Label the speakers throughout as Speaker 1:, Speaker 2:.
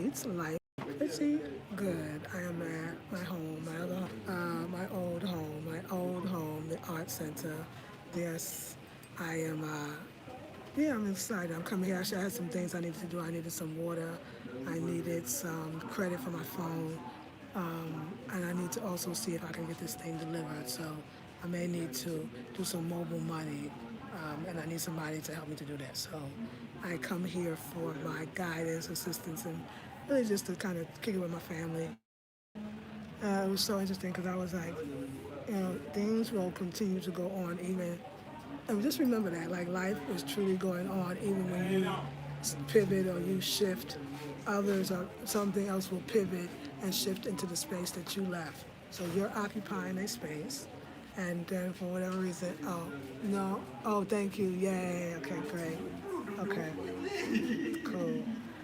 Speaker 1: needs. Life pretty good. I am at my home, my old home, the art center. Yes, I am. Yeah, I'm excited. I'm coming here. Actually, I had some things I needed to do. I needed some water. I needed some credit for my phone. And I need to also see if I can get this thing delivered. So I may need to do some mobile money, and I need somebody to help me to do that. So I come here for my guidance, assistance, and really just to kind of kick it with my family. It was so interesting because I was like, things will continue to go on even. And just remember that, like life is truly going on even when you pivot or you shift. Others or something else will pivot and shift into the space that you left. So you're occupying a space, and then for whatever reason, oh no, oh thank you, yay, okay, great, okay, cool.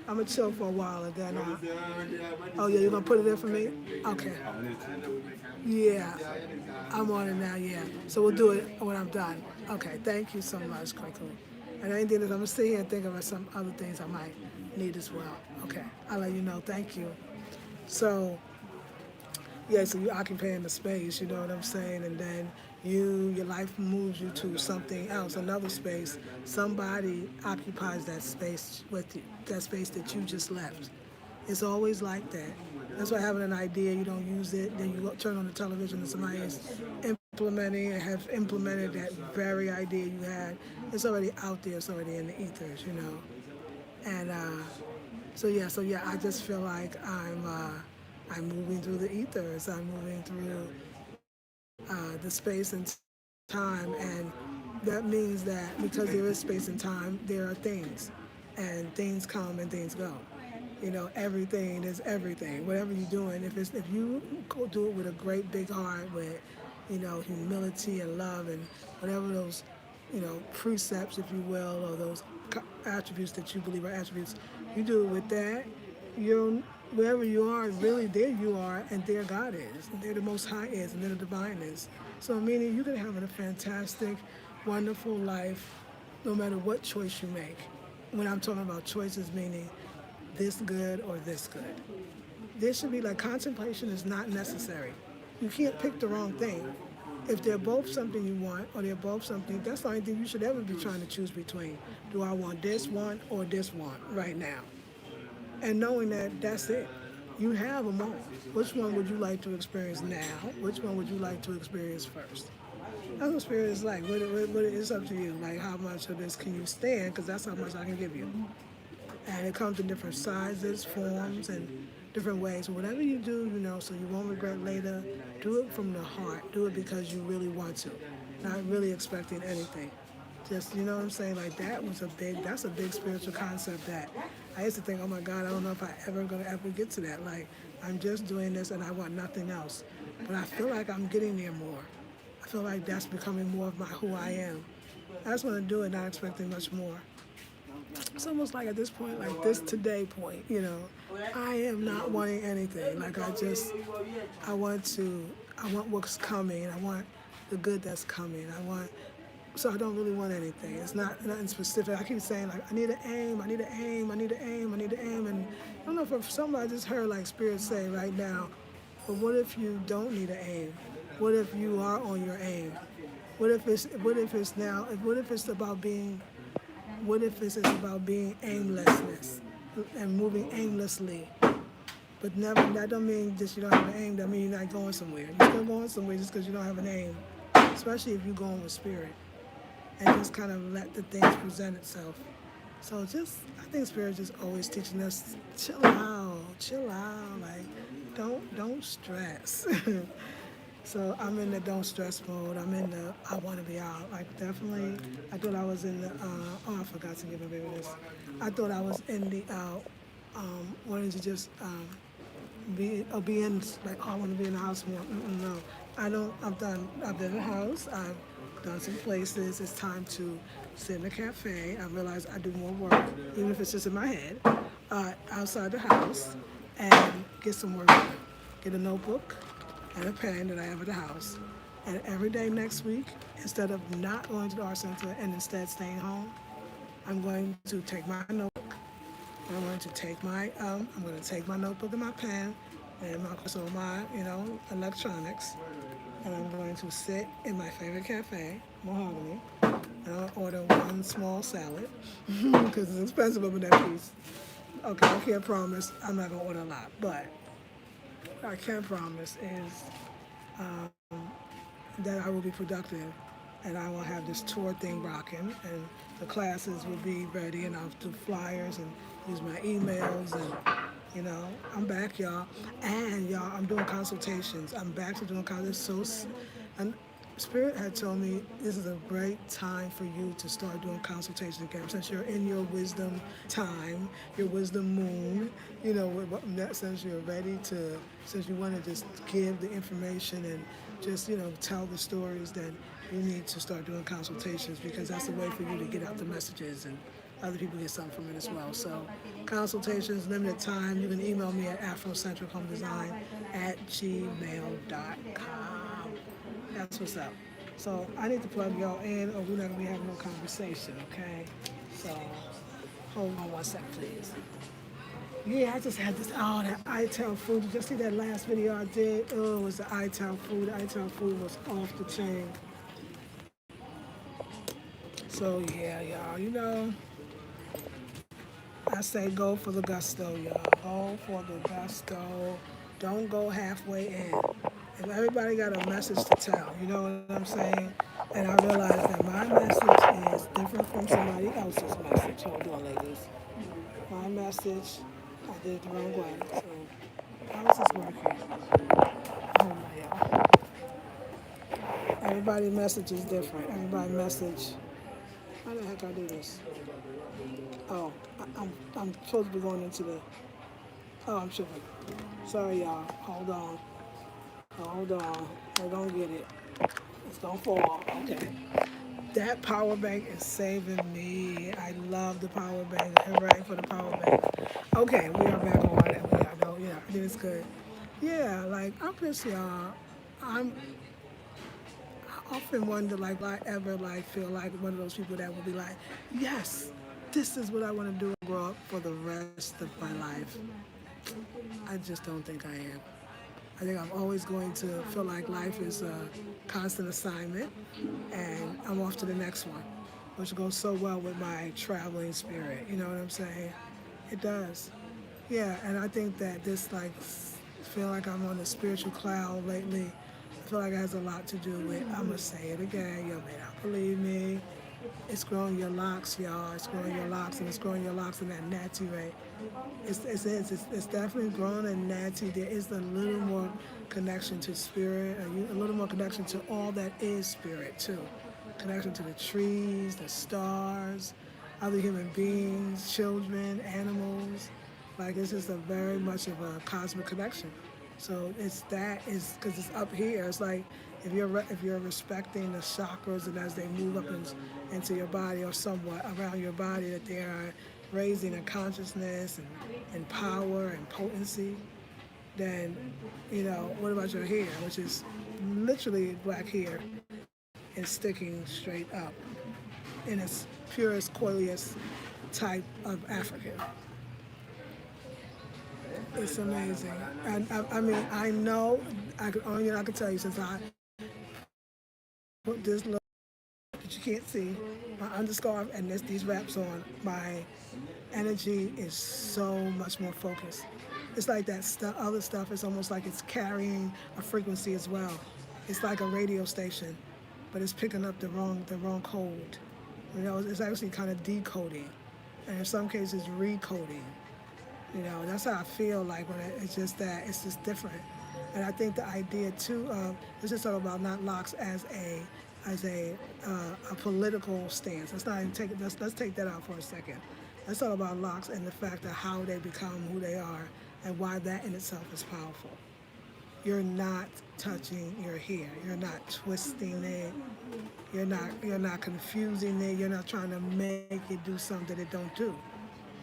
Speaker 1: I'm gonna chill for a while and then, oh yeah, you're gonna put it in for me? Okay. Yeah, I'm on it now, yeah. So we'll do it when I'm done. Okay, thank you so much, Coco. And anything that I'm gonna sit here and think about some other things I might need as well. Okay, I'll let you know. Thank you. So yeah, so you're occupying the space, you know what I'm saying? And then your life moves you to something else, another space. Somebody occupies that space with you, that space that you just left. It's always like that. That's why having an idea, you don't use it, then you turn on the television and somebody is implementing and have implemented that very idea you had. It's already out there, it's already in the ethers, you know. And so yeah, I just feel like I'm moving through the ethers. I'm moving through the space and time, and that means that because there is space and time, there are things, and things come and things go. Everything is everything. Whatever you're doing, if you go do it with a great big heart, with humility and love and whatever those precepts, if you will, or those attributes that you believe are attributes, you do it with that. You're wherever you are, really there you are, and there God is, and there the Most High is, and there the Divine is. So meaning you can have a fantastic, wonderful life, no matter what choice you make. When I'm talking about choices, meaning this good or this good. There should be like contemplation is not necessary. You can't pick the wrong thing. If they're both something you want or they're both something, that's the only thing you should ever be trying to choose between. Do I want this one or this one right now? And knowing that that's it. You have them all. Which one would you like to experience now? Which one would you like to experience first? That's what spirit is like. It's up to you. Like how much of this can you stand? Because that's how much I can give you. And it comes in different sizes, forms, and different ways. So whatever you do, so you won't regret later, do it from the heart. Do it because you really want to, not really expecting anything. Just, you know what I'm saying? Like that's a big spiritual concept that I used to think, oh my God, I don't know if I ever going to ever get to that. Like, I'm just doing this and I want nothing else. But I feel like I'm getting there more. I feel like that's becoming more of who I am. I just want to do it, not expecting much more. It's almost like at this point, like this today point, I am not wanting anything. Like I want what's coming. I want the good that's coming. So I don't really want anything. It's not nothing specific. I keep saying like, I need an aim, I need an aim, I need an aim, I need an aim. And I don't know if somebody just heard like Spirit say right now, but what if you don't need an aim? What if you are on your aim? What if it's about being what if it's about being aimlessness and moving aimlessly? But never, that don't mean just you don't have an aim, that means you're not going somewhere. You're still going somewhere just because you don't have an aim, especially if you're going with spirit. And just kind of let the things present itself. So I think spirit just always teaching us, chill out, like don't stress. So I'm in the don't stress mode. I'm in the I want to be out. Like definitely, I thought I was in the. I forgot to give my baby this. I thought I was in the wanting to just be in like I want to be in the house more. No, I don't. I'm done. I've been in the house. I've done some places. It's time to sit in a cafe. I realize I do more work, even if it's just in my head, outside the house, and get some work done. Get a notebook and a pen that I have at the house. And every day next week, instead of not going to the art center and instead staying home, I'm going to take my notebook and I'm going to take my notebook and my pen and my electronics, and I'm going to sit in my favorite cafe, Mahogany, and I'll order one small salad because it's expensive over that piece. Okay, I can't promise I'm not gonna order a lot, but what I can promise is that I will be productive and I will have this tour thing rocking and the classes will be ready and I'll do flyers and use my emails and I'm back, y'all. And y'all, I'm doing consultations. I'm back to doing consultations. And Spirit had told me this is a great time for you to start doing consultations again. Since you're in your wisdom time, your wisdom moon, since you're ready to, since you want to just give the information and just, tell the stories, then you need to start doing consultations because that's the way for you to get out the messages and other people get something from it as well. So consultations, limited time. You can email me at afrocentrichomedesign@gmail.com. That's what's up. So I need to plug y'all in or we're not going to be having no conversation, okay? So hold on one sec, please. Yeah, I just had this, that iTel food. Did you see that last video I did? Oh, it was the iTel food. The iTel food was off the chain. So yeah, y'all, I say go for the gusto, y'all. Go for the gusto. Don't go halfway in. If everybody got a message to tell, you know what I'm saying? And I realize that my message is different from somebody else's message. Hold on, ladies. My message, I did it the wrong way. So, how is this working? Oh my, y'all. Everybody's message is different. Everybody's message. How the heck I do this? Oh, I'm supposed to be going into the. Oh, I'm tripping. Sorry, y'all. Hold on. Hold on. We're gonna get it. It's gonna fall. Okay. That power bank is saving me. I love the power bank. Hooray for the power bank. Okay, we are back on. And I think it's good. Yeah, like I'm just y'all. I'm. I often wonder, like, will I ever like feel like one of those people that will be like, yes, this is what I want to do and grow up for the rest of my life. I just don't think I am. I think I'm always going to feel like life is a constant assignment and I'm off to the next one, which goes so well with my traveling spirit. You know what I'm saying? It does. Yeah, and I think that this, like, feel like I'm on a spiritual cloud lately. I feel like it has a lot to do with, I'm going to say it again, you may not believe me. It's growing your locks, y'all. It's growing your locks, and it's growing your locks in that natty rate. It's definitely growing and natty. There is a little more connection to spirit, a little more connection to all that is spirit too. Connection to the trees, the stars, other human beings, children, animals. Like it's just a very much of a cosmic connection. So is because it's up here. It's like if you're respecting the chakras and as they move up into your body or somewhat around your body, that they are raising a consciousness and power and potency, then, what about your hair, which is literally black hair and sticking straight up in its purest, coiliest type of African. It's amazing. And I mean, I know, I can tell you since I put this little that you can't see, my underscarf and these wraps on, my energy is so much more focused. It's like that other stuff is almost like it's carrying a frequency as well. It's like a radio station, but it's picking up the wrong code. It's actually kind of decoding, and in some cases recoding. That's how I feel like when it's just that it's just different. And I think the idea too of let's just talk about not locks as a political stance. Let's take that out for a second. Let's talk about locks and the fact of how they become who they are and why that in itself is powerful. You're not touching your hair. You're not twisting it. You're not confusing it. You're not trying to make it do something that it don't do.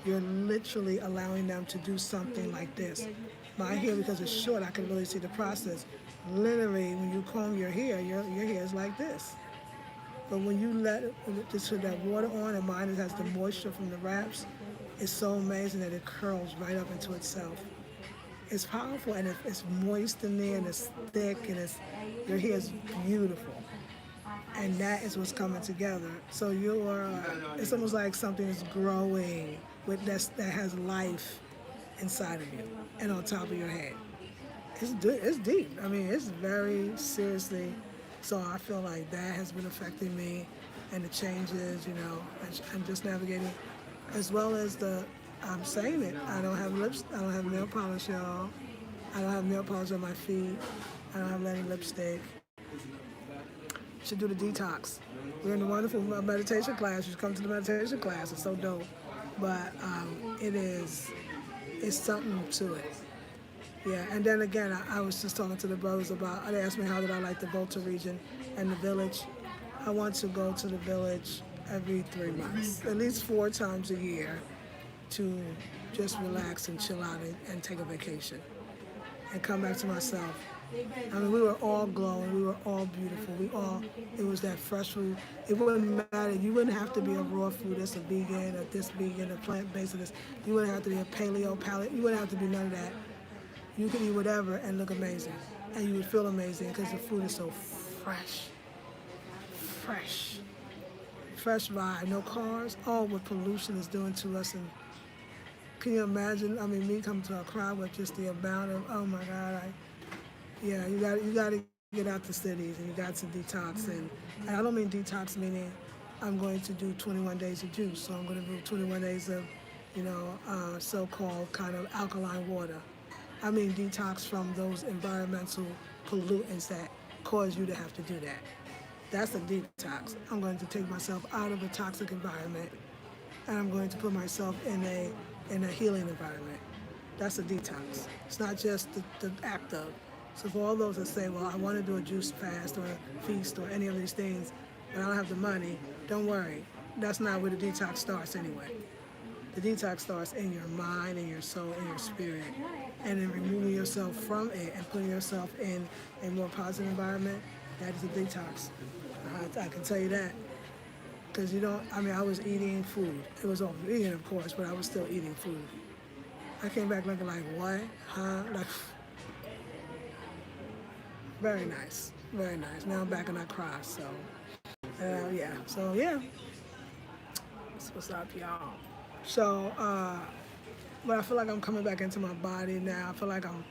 Speaker 1: You're literally allowing them to do something like this. My hair, because it's short, I can really see the process. Literally, when you comb your hair is like this. But when you let just put that water on, and mine has the moisture from the wraps, is so amazing that it curls right up into itself. It's powerful and it's moist in there and it's thick and your hair is beautiful. And that is what's coming together. So it's almost like something is growing that has life inside of you and on top of your head. It's deep. I mean, it's very seriously. So I feel like that has been affecting me, and the changes. I'm just navigating, as well as I'm saying it. I don't have lips. I don't have nail polish, y'all. I don't have nail polish on my feet. I don't have any lipstick. Should do the detox. We're in a wonderful meditation class. You should come to the meditation class. It's so dope. But it's something to it. Yeah, and then again, I was just talking to the brothers about, they asked me how did I like the Volta region and the village. I want to go to the village every 3 months, at least 4 times a year, to just relax and chill out and take a vacation and come back to myself. I mean, we were all glowing. We were all beautiful. It was that fresh food. It wouldn't matter. You wouldn't have to be a raw food that's a vegan or this vegan or plant-based or this. You wouldn't have to be a paleo palate. You wouldn't have to be none of that. You could eat whatever and look amazing. And you would feel amazing because the food is so fresh. Fresh. Fresh vibe. No cars. Oh, what pollution is doing to us. And can you imagine? I mean, me coming to a crowd with just the amount of, oh my God, you got to get out the cities and you got to detox. And I don't mean detox meaning I'm going to do 21 days of juice. So I'm going to do 21 days of, so-called kind of alkaline water. I mean detox from those environmental pollutants that cause you to have to do that. That's a detox. I'm going to take myself out of a toxic environment and I'm going to put myself in a healing environment. That's a detox. It's not just the act of. So for all those that say, well, I want to do a juice fast or a feast or any of these things, but I don't have the money, don't worry. That's not where the detox starts anyway. The detox starts in your mind, in your soul, in your spirit, and then removing yourself from it and putting yourself in a more positive environment. That is a detox. I can tell you that. Because I was eating food. It was all vegan, of course, but I was still eating food. I came back looking like, what? Huh? Like, very nice. Very nice. Now I'm back and I cry, so, yeah. So, yeah. That's what's up, y'all. So, but I feel like I'm coming back into my body now. I feel like I'm,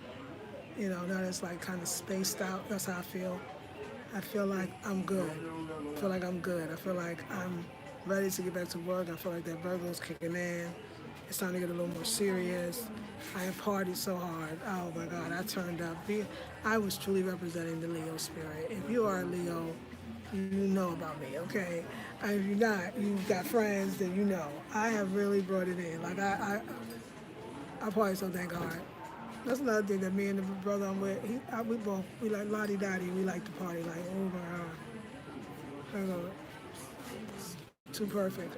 Speaker 1: now it's like kind of spaced out. That's how I feel. I feel like I'm good. I feel like I'm good. I feel like I'm ready to get back to work. I feel like that Virgo's kicking in. It's time to get a little more serious. I have partied so hard. Oh my God, I turned up. I was truly representing the Leo spirit. If you are a Leo, you know about me, okay? And if you're not, you've got friends that you know. I have really brought it in. Like I party so dang hard. That's another thing that me and the brother I'm with, we like lottie-dottie. We like to party like, oh my God. Too perfect.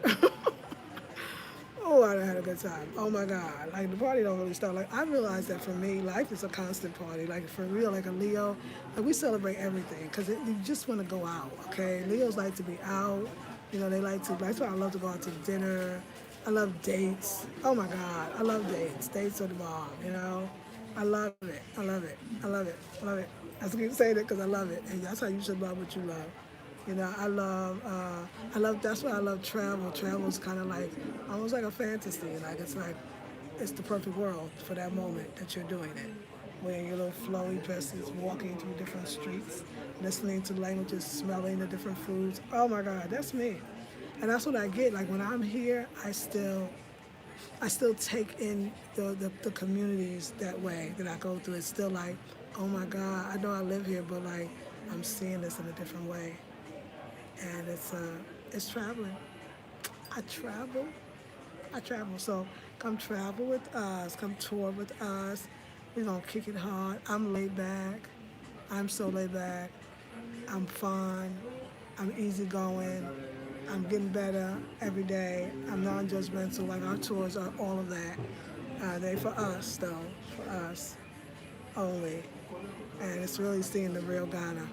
Speaker 1: Oh, I done had a good time. Oh my God. Like the party don't really start. Like I realized that for me, life is a constant party. Like for real, like a Leo, like we celebrate everything because you just want to go out, okay? Leos like to be out. They like to, that's why I love to go out to dinner. I love dates. Oh my God. I love dates. Dates are the bomb, I love it. I love it. I love it. I love it. I just keep saying it because I love it. And that's how you should love what you love. That's why I love travel. Travel is kind of like, almost like a fantasy. It's the perfect world for that moment that you're doing it. Wearing your little flowy dresses, walking through different streets, listening to languages, smelling the different foods. Oh my God, that's me. And that's what I get. Like when I'm here, I still take in the communities that way that I go through. It's still like, oh my God, I know I live here, but like I'm seeing this in a different way. And it's traveling. I travel. So come travel with us. Come tour with us. We're gonna kick it hard. I'm laid back. I'm so laid back. I'm fun. I'm easygoing. I'm getting better every day. I'm non-judgmental. Like our tours are all of that. They for us though. For us only. And it's really seeing the real Ghana.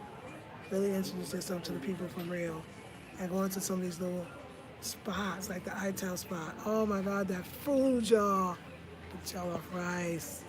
Speaker 1: Really introduce yourself to the people for real. And going to some of these little spots, like the I-Town spot. Oh my God, that food, y'all. The jollof rice.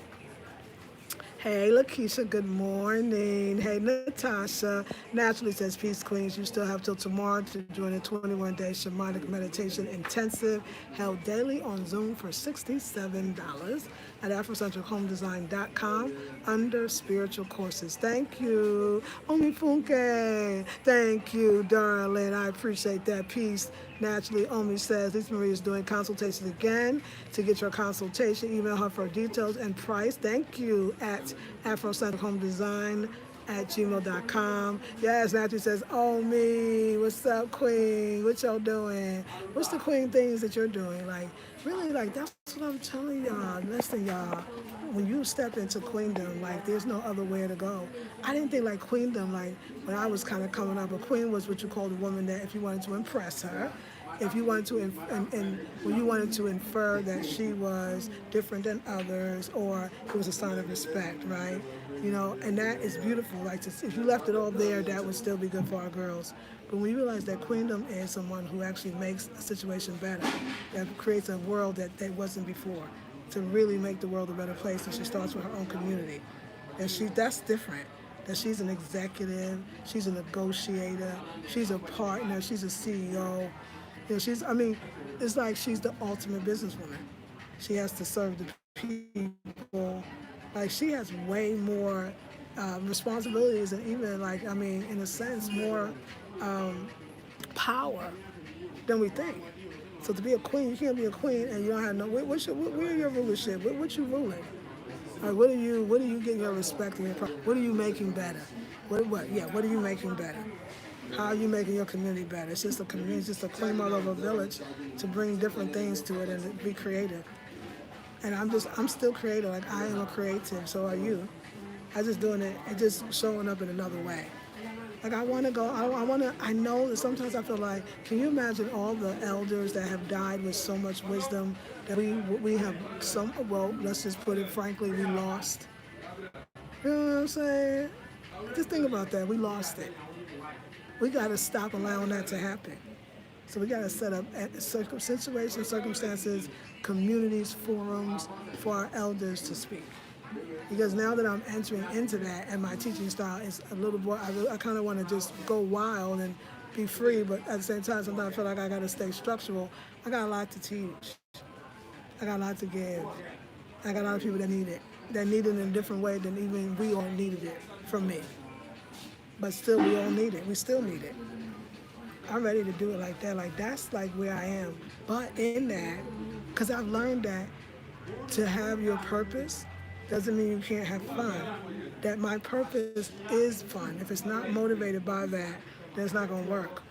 Speaker 1: Hey, Lakeisha, good morning. Hey, Natasha. Naturally says, Peace Queens. You still have till tomorrow to join a 21-day shamanic meditation intensive held daily on Zoom for $67 at AfroCentricHomeDesign.com under spiritual courses. Thank you. Omifunke. Thank you, darling. I appreciate that. Peace. Naturally, Omi says, Lisa Marie is doing consultations again. To get your consultation, email her for details and price. Thank you at AfroCentricHomeDesign at gmail.com. Yes, Matthew says, oh me, what's up, Queen? What y'all doing? What's the Queen things that you're doing? Like, really, like, that's what I'm telling y'all. Listen, y'all, when you step into queendom, like, there's no other way to go. I didn't think like queendom, like, when I was kind of coming up, a queen was what you called a woman that if you wanted to impress her, if you wanted to, and when you wanted to infer that she was different than others, or it was a sign of respect, right? You know, and that is beautiful. Like, if you left it all there, that would still be good for our girls. But when you realize that queendom is someone who actually makes a situation better, that creates a world that wasn't before, to really make the world a better place, and she starts with her own community. And that's different. That she's an executive, she's a negotiator, she's a partner, she's a CEO. You know, it's like she's the ultimate businesswoman. She has to serve the people. Like, she has way more responsibilities, and even, like, in a sense, more power than we think. So to be a queen, you can't be a queen and you don't have no. Where your rulership? What you ruling? Like, what are you getting your respect and your? What are you making better? What are you making better? How are you making your community better? It's just a community, it's just a claim out of a village to bring different things to it and to be creative. And I'm still creative. Like, I am a creative, so are you. I just doing it, just showing up in another way. Like, I want to go, I know that sometimes I feel like, can you imagine all the elders that have died with so much wisdom that we have let's just put it frankly, we lost. You know what I'm saying? Just think about that, we lost it. We got to stop allowing that to happen. So we got to set up situations, circumstances, communities, forums for our elders to speak. Because now that I'm entering into that, and my teaching style is a little more, I kind of want to just go wild and be free, but at the same time, sometimes I feel like I got to stay structural. I got a lot to teach. I got a lot to give. I got a lot of people that need it in a different way than even we all needed it from me. But still, we all need it. We still need it. I'm ready to do it like that. Like, that's like where I am. But in that, because I've learned that to have your purpose doesn't mean you can't have fun. That my purpose is fun. If it's not motivated by that, then it's not going to work.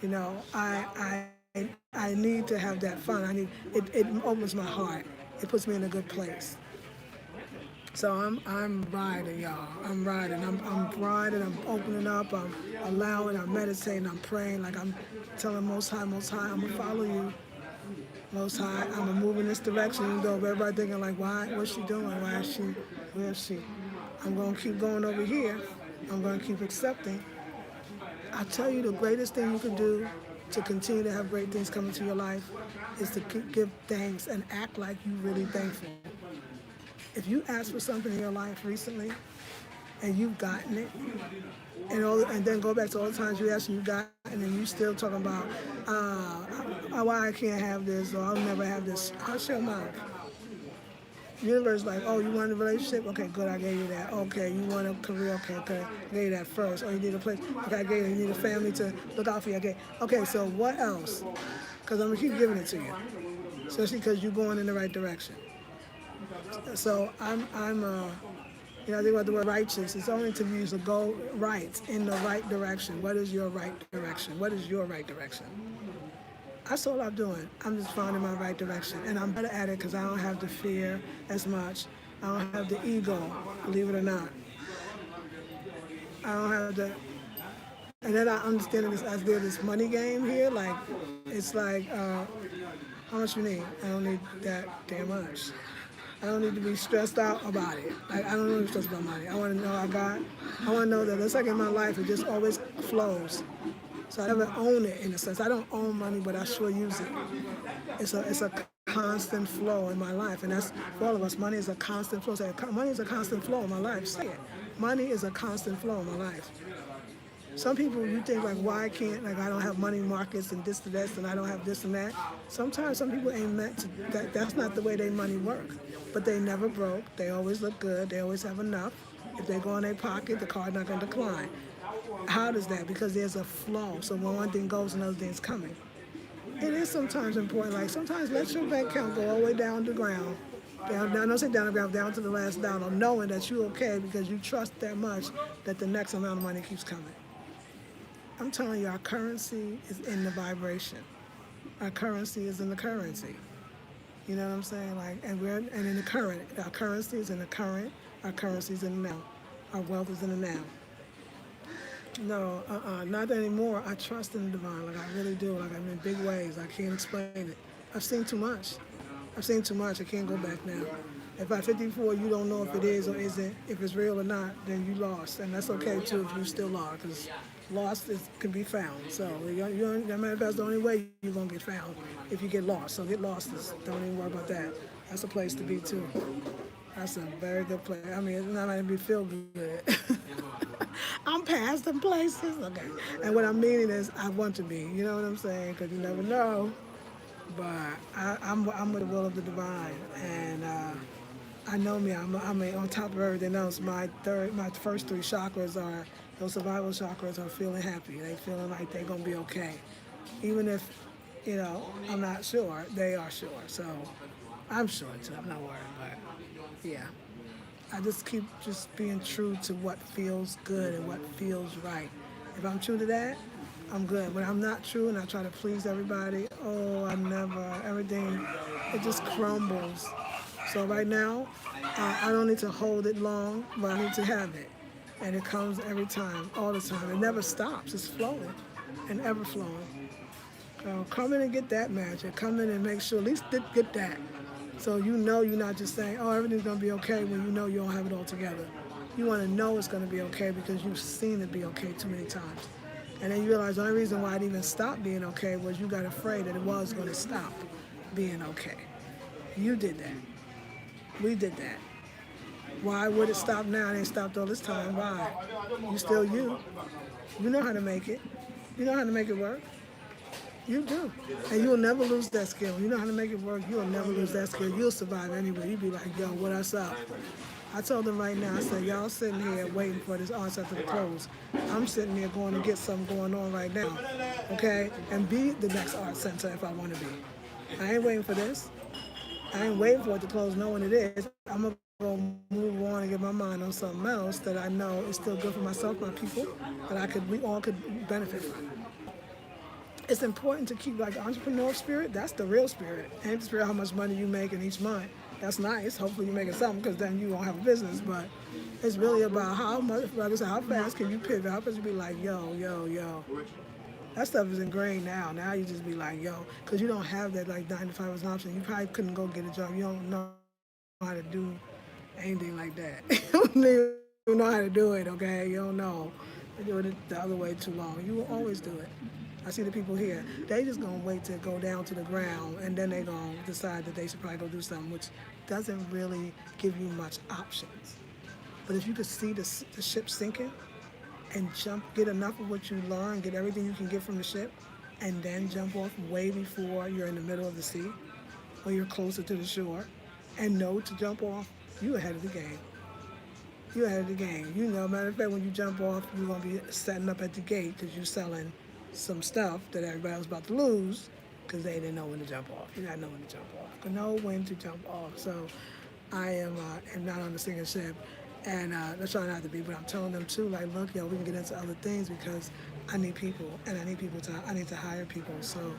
Speaker 1: You know, I need to have that fun. It opens my heart. It puts me in a good place. So I'm riding, y'all. I'm riding. I'm riding. I'm opening up. I'm allowing. I'm meditating. I'm praying. Like, I'm telling Most High, I'm gonna follow you. Most High, I'm gonna move in this direction. Even though everybody thinking like, what's she doing? Why is she? Where is she? I'm gonna keep going over here. I'm gonna keep accepting. I tell you, the greatest thing you can do to continue to have great things come into your life is to give thanks and act like you're really thankful. If you asked for something in your life recently and you've gotten it, and then go back to all the times you asked and you got it, and you still talking about why I can't have this, or I'll never have this, hush your mouth. The universe is like, oh, you want a relationship? Okay, good, I gave you that. Okay, you want a career? Okay, I gave you that first. Oh, you need a place? Okay, I gave you. You need a family to look out for you. Okay, so what else? Because I'm going to keep giving it to you, especially because you're going in the right direction. So I think about the word righteous. It's only to use to go right, in the right direction. What is your right direction? What is your right direction? That's all I'm doing. I'm just finding my right direction. And I'm better at it because I don't have the fear as much. I don't have the ego, believe it or not. I don't have the... And then I understand this as this money game here. Like, it's like, how much you need? I don't need that damn much. I don't need to be stressed out about it. I don't want to be stressed about money. I want to know I want to know that it's like in my life, it just always flows. So I never own it in a sense. I don't own money, but I sure use it. It's a constant flow in my life, and that's for all of us. Money is a constant flow. Say, money is a constant flow in my life. Say it. Money is a constant flow in my life. Some people, you think like, why can't, like, I don't have money markets and this and that, and I don't have this and that. Sometimes some people ain't meant to, that's not the way their money work. But they never broke. They always look good. They always have enough. If they go in their pocket, the card not gonna decline. How does that? Because there's a flow. So when one thing goes, another thing's coming. It is sometimes important. Like sometimes let your bank account go all the way down to the ground. Down, don't say down to the ground, down to the last dollar, knowing that you're okay because you trust that much that the next amount of money keeps coming. I'm telling you, our currency is in the vibration. Our currency is in the currency. You know what I'm saying? Like, and in the current. Our currency is in the current. Our currency is in the now. Our wealth is in the now. No, not anymore. I trust in the divine, like I really do. Like I'm in big ways. I can't explain it. I've seen too much. I've seen too much. I can't go back now. If at 54 you don't know if it is or isn't, if it's real or not, then you lost, and that's okay too if you still are, because lost can be found. So that matter of fact, that's the only way you're gonna get found if you get lost. So get lost. Don't even worry about that. That's a place to be too. That's a very good place. I mean, it's not gonna be feel good. I'm past them places. Okay. And what I'm meaning is I want to be. You know what I'm saying? Because you never know. But I'm with the will of the divine. And I know me. I mean, on top of everything else, my first three chakras are, those survival chakras are feeling happy. They feeling like they're going to be okay. Even if, I'm not sure, they are sure. So I'm sure too. I'm not worried. But yeah. I just keep just being true to what feels good and what feels right. If I'm true to that, I'm good. When I'm not true and I try to please everybody, everything, it just crumbles. So right now, I don't need to hold it long, but I need to have it. And it comes every time, all the time. It never stops. It's flowing and ever flowing. So come in and get that magic. Come in and make sure, at least get that. So you know you're not just saying, oh, everything's going to be okay when you know you don't have it all together. You want to know it's going to be okay because you've seen it be okay too many times. And then you realize the only reason why it even stopped being okay was you got afraid that it was going to stop being okay. You did that. We did that. Why would it stop now and it stopped all this time? Why? You still you. You know how to make it. You know how to make it work. You do. And you'll never lose that skill. You know how to make it work. You'll never lose that skill. You'll survive anyway. You'll be like, yo, what's up? I told them right now, I said, y'all sitting here waiting for this art center to close. I'm sitting here going to get something going on right now, okay? And be the next art center if I want to be. I ain't waiting for this. I ain't waiting for it to close knowing it is. I'm going to go move on and get my mind on something else that I know is still good for myself, my people, that we all could benefit from. It's important to keep like the entrepreneurial spirit. That's the real spirit. Ain't the spirit how much money you make in each month. That's nice. Hopefully you're making something because then you won't have a business. But it's really about how much, like I said, how fast can you pivot? How fast you be like, yo. That stuff is ingrained now. Now you just be like, yo, because you don't have that like 9 to 5 as an option. You probably couldn't go get a job. You don't know how to do anything like that. You don't even know how to do it, okay? You don't know. You're doing it the other way too long. You will always do it. I see the people here, they just gonna wait to go down to the ground and then they gonna decide that they should probably go do something, which doesn't really give you much options. But if you could see the ship sinking and get enough of what you learn, get everything you can get from the ship, and then jump off way before you're in the middle of the sea or you're closer to the shore and know to jump off, you're ahead of the game. You're ahead of the game. You know, matter of fact, when you jump off, you're gonna be setting up at the gate because you're selling some stuff that everybody was about to lose because they didn't know when to jump off. You gotta know when to jump off. You know when to jump off. So I am not on the sinking ship, and that's trying not to be. But I'm telling them too, like, look, we can get into other things because I need people, and I need to hire people. So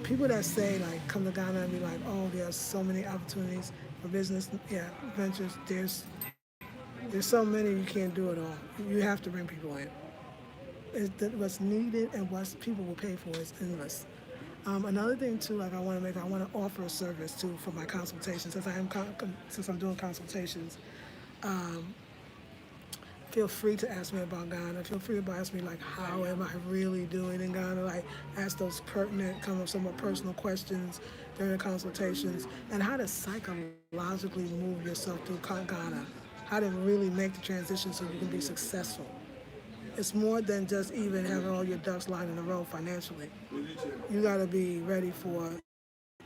Speaker 1: people that say like, come to Ghana and be like, oh, there's so many opportunities for business, ventures. There's so many you can't do it all. You have to bring people in. What's needed and what people will pay for is endless. Another thing too, like I want to offer a service too for my consultations. Since I'm doing consultations, feel free to ask me about Ghana. Feel free to ask me like, how am I really doing in Ghana? Like, ask those pertinent, kind of somewhat personal questions during the consultations, and how to psychologically move yourself through Ghana. How to really make the transition so you can be successful. It's more than just even having all your ducks lined in a row financially. You got to be ready for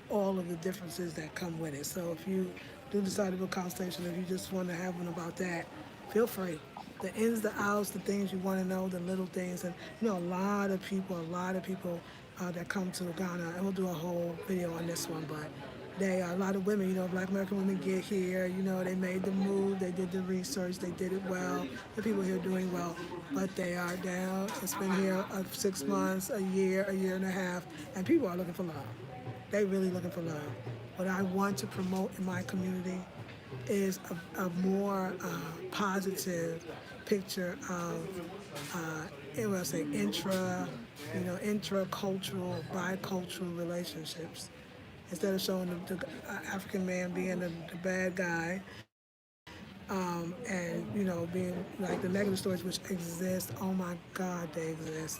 Speaker 1: all of the differences that come with it. So if you do decide to do a consultation, if you just want to have one about that, feel free. The ins, the outs, the things you want to know, the little things, and a lot of people that come to Ghana, and we'll do a whole video on this one, but they are a lot of women, Black American women get here, they made the move, they did the research, they did it well, the people here doing well, but they are down, it's been here 6 months, a year and a half, and people are looking for love. They really looking for love. What I want to promote in my community is a more positive picture of, intra-cultural, bicultural relationships. Instead of showing the African man being the bad guy, and being like the negative stories which exist. Oh my God, they exist.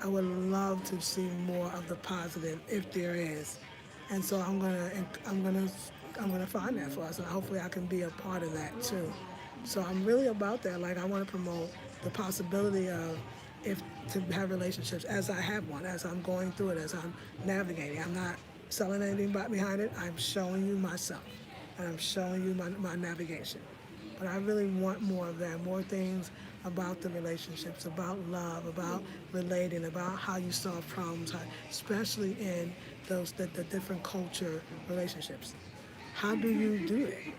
Speaker 1: I would love to see more of the positive if there is, and so I'm gonna find that for us, and hopefully I can be a part of that too. So I'm really about that. Like I want to promote the possibility of if to have relationships as I have one, as I'm going through it, as I'm navigating. I'm not selling anything behind it. I'm showing you myself, and I'm showing you my navigation. But I really want more of that, more things about the relationships, about love, about relating, about how you solve problems, especially in the different culture relationships. How do you do it?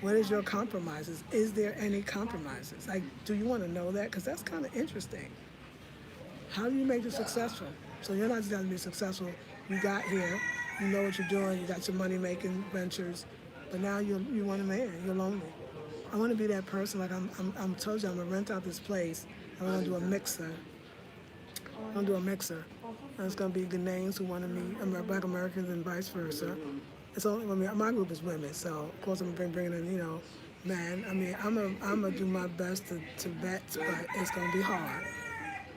Speaker 1: What is your compromises? Is there any compromises? Like, do you want to know that? Because that's kind of interesting. How do you make it successful? So you're not just going to be successful. You got here, you know what you're doing, you got your money-making ventures, but now you want a man, you're lonely. I want to be that person. Like I'm told you, I'm gonna rent out this place. I'm gonna do a mixer. I'm gonna do a mixer. And it's gonna be Ghanaians who want to meet Black Americans and vice versa. It's only my group is women, so of course I'm bringing in men. I mean I'm gonna do my best to vet, but it's gonna be hard.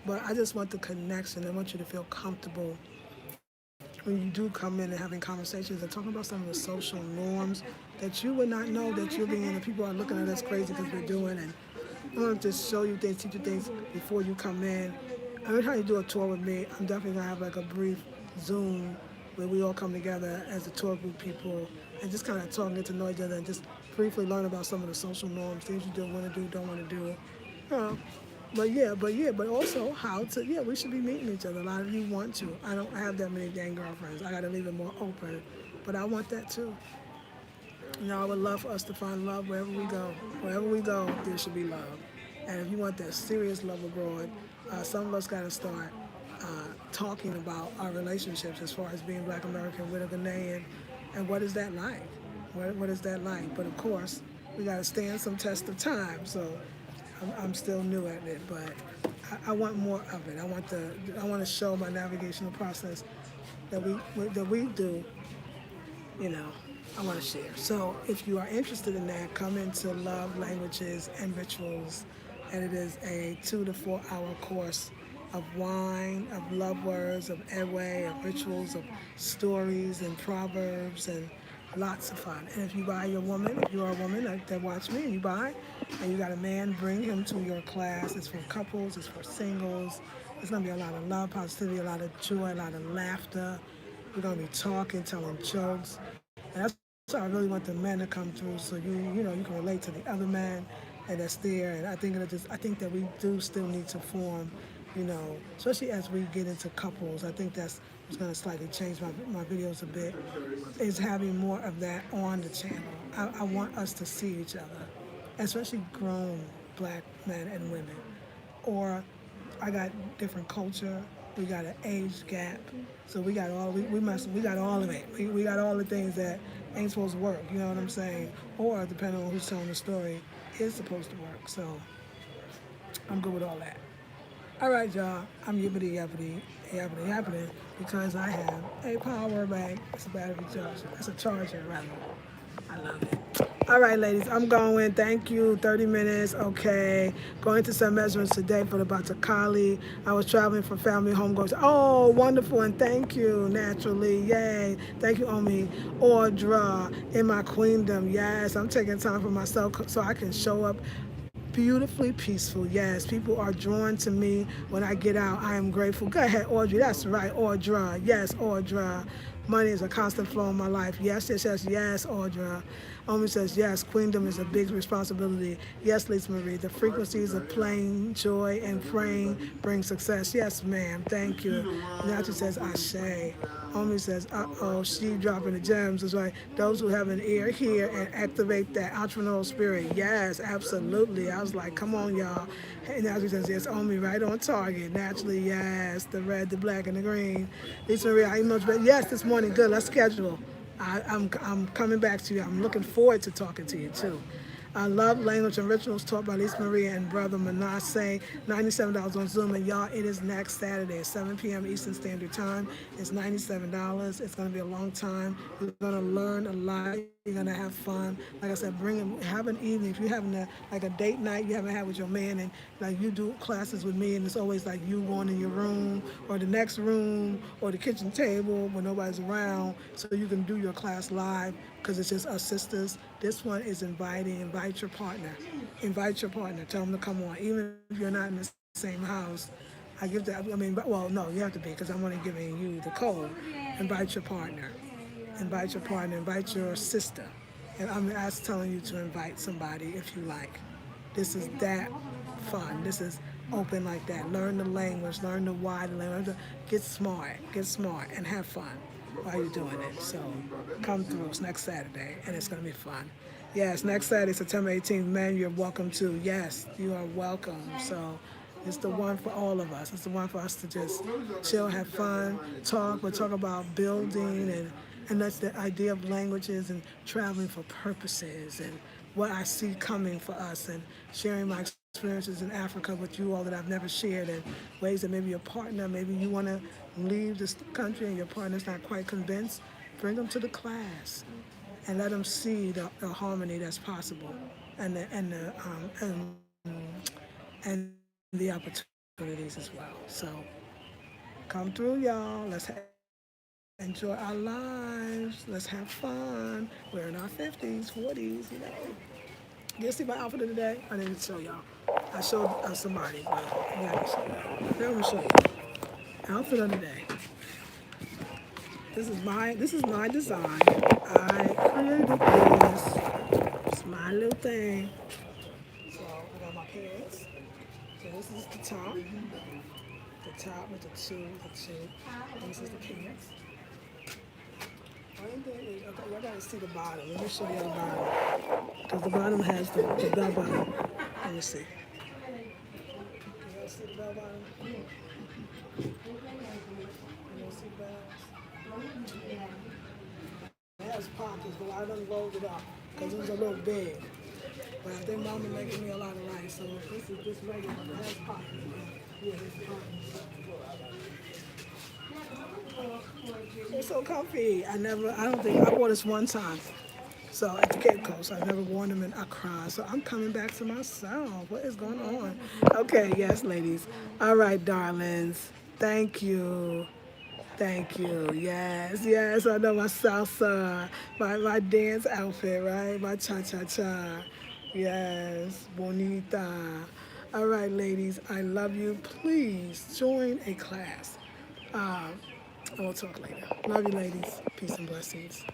Speaker 1: But I just want the connection. I want you to feel comfortable when you do come in and having conversations and talking about some of the social norms that you would not know that you're being in, and people are looking at us crazy because we're doing, and I want to just show you things, teach you things before you come in. Every time you do a tour with me, I'm definitely going to have like a brief Zoom where we all come together as a tour group people and just kind of talk and get to know each other and just briefly learn about some of the social norms, things you do, want to do, don't want to do. But also how to, we should be meeting each other. A lot of you want to. I don't have that many dang girlfriends. I got to leave it more open. But I want that too. I would love for us to find love wherever we go. Wherever we go, there should be love. And if you want that serious love abroad, some of us got to start talking about our relationships as far as being Black American with a Ghanaian, and what is that like? What is that like? But of course, we got to stand some test of time. So I'm still new at it, but I want more of it. I want to show my navigational process that we do. I want to share. So if you are interested in that, come into Love Languages and Rituals, and it is a 2 to 4 hour course of wine, of love words, of ewe, of rituals, of stories and proverbs, and lots of fun. And if you are a woman that watch me and you buy, and you got a man, bring him to your class. It's for couples, it's for singles. There's going to be a lot of love, positivity, a lot of joy, a lot of laughter. We're going to be talking, telling jokes. And that's why I really want the men to come through, so you can relate to the other man and that's there. And I think that we do still need to form, especially as we get into couples. I think that's what's going to slightly change my videos a bit, is having more of that on the channel. I want us to see each other, especially grown Black men and women. Or I got different culture. We got an age gap, so we got all we got all of it. We got all the things that ain't supposed to work. You know what I'm saying? Or depending on who's telling the story, is supposed to work. So I'm good with all that. All right, y'all. I'm yippity yappity because I have a power bank. It's a battery charger. It's a charger rather. I love it. All right, ladies, I'm going. Thank you. 30 minutes. Okay. Going to some measurements today for the Batakali. I was traveling for family homegoings. Oh, wonderful. And thank you, naturally. Yay. Thank you, Omi. Audra, in my queendom. Yes, I'm taking time for myself so I can show up beautifully peaceful. Yes, people are drawn to me when I get out. I am grateful. Go ahead, Audrey. That's right, Audra. Yes, Audra. Money is a constant flow in my life. Yes, yes, yes, yes, Audra. Omi says, yes, queendom is a big responsibility. Yes, Lisa Marie. The frequencies of playing, joy, and praying bring success. Yes, ma'am. Thank you. Nachi says, Ashe. Omi says, uh-oh, she dropping the gems. That's right. Those who have an ear hear and activate that entrepreneurial spirit. Yes, absolutely. I was like, come on, y'all. And Nachi says, yes, Omi, right on target. Naturally, yes. The red, the black, and the green. Lisa Marie, I emailed you. Yes, this morning. Good. Let's schedule. I'm coming back to you. I'm looking forward to talking to you too. I love language and rituals taught by Lisa Maria and Brother Manasseh. $97 on Zoom. And y'all, it is next Saturday, 7 p.m. Eastern Standard Time. It's $97. It's going to be a long time. You're going to learn a lot. You're going to have fun. Like I said, have an evening. If you're having like a date night you haven't had with your man, and like you do classes with me, and it's always like you going in your room or the next room or the kitchen table when nobody's around, so you can do your class live because it's just us sisters. This one is inviting. Invite your partner. Invite your partner. Tell them to come on, even if you're not in the same house. I give that. I mean, well, no, you have to be because I'm only giving you the code. Invite your partner. Invite your partner. Invite your sister. And I'm just telling you to invite somebody if you like. This is that fun. This is open like that. Learn the language. Learn the why. Get smart, and have fun while you're doing it. So come through. It's next Saturday, and it's gonna be fun. Yes, next Saturday, September 18th. Man, you're welcome too. Yes, you are welcome. So it's the one for all of us. It's the one for us to just chill, have fun, talk, but talk about building and that's the idea of languages and traveling for purposes and what I see coming for us and sharing my experiences in Africa with you all that I've never shared and ways that maybe your partner, maybe you want to leave this country and your partner's not quite convinced, bring them to the class and let them see the harmony that's possible and and the opportunities as well. So come through, y'all. Enjoy our lives. Let's have fun. We're in our 50s, 40s, you know. You see my outfit of the day? I didn't show y'all. I showed somebody, but I gotta show y'all. Now I'm gonna show you. Outfit of the day. This is my design. I created this. It's my little thing. So I got my pants. So this is the top. The top with the two. And this is the pants. Okay, y'all gotta see the bottom. Let me show you the bottom. Because the bottom has the bell bottom. Let me see. Can y'all see the bell bottom? You don't see bells? It has pockets, but I done rolled it up because it was a little big. But I think Mama making me a lot of rice, so this is just regular. It has pockets. Yeah, it's pockets. They're so comfy. I don't think, I wore this one time. So at the Cape Coast, I've never worn them in Accra. So I'm coming back to myself. What is going on? Okay, yes, ladies. All right, darlings. Thank you. Thank you. Yes, yes. I know my salsa, my dance outfit, right? My cha cha cha. Yes, bonita. All right, ladies. I love you. Please join a class. Um, we'll talk later. Love you, ladies. Peace and blessings.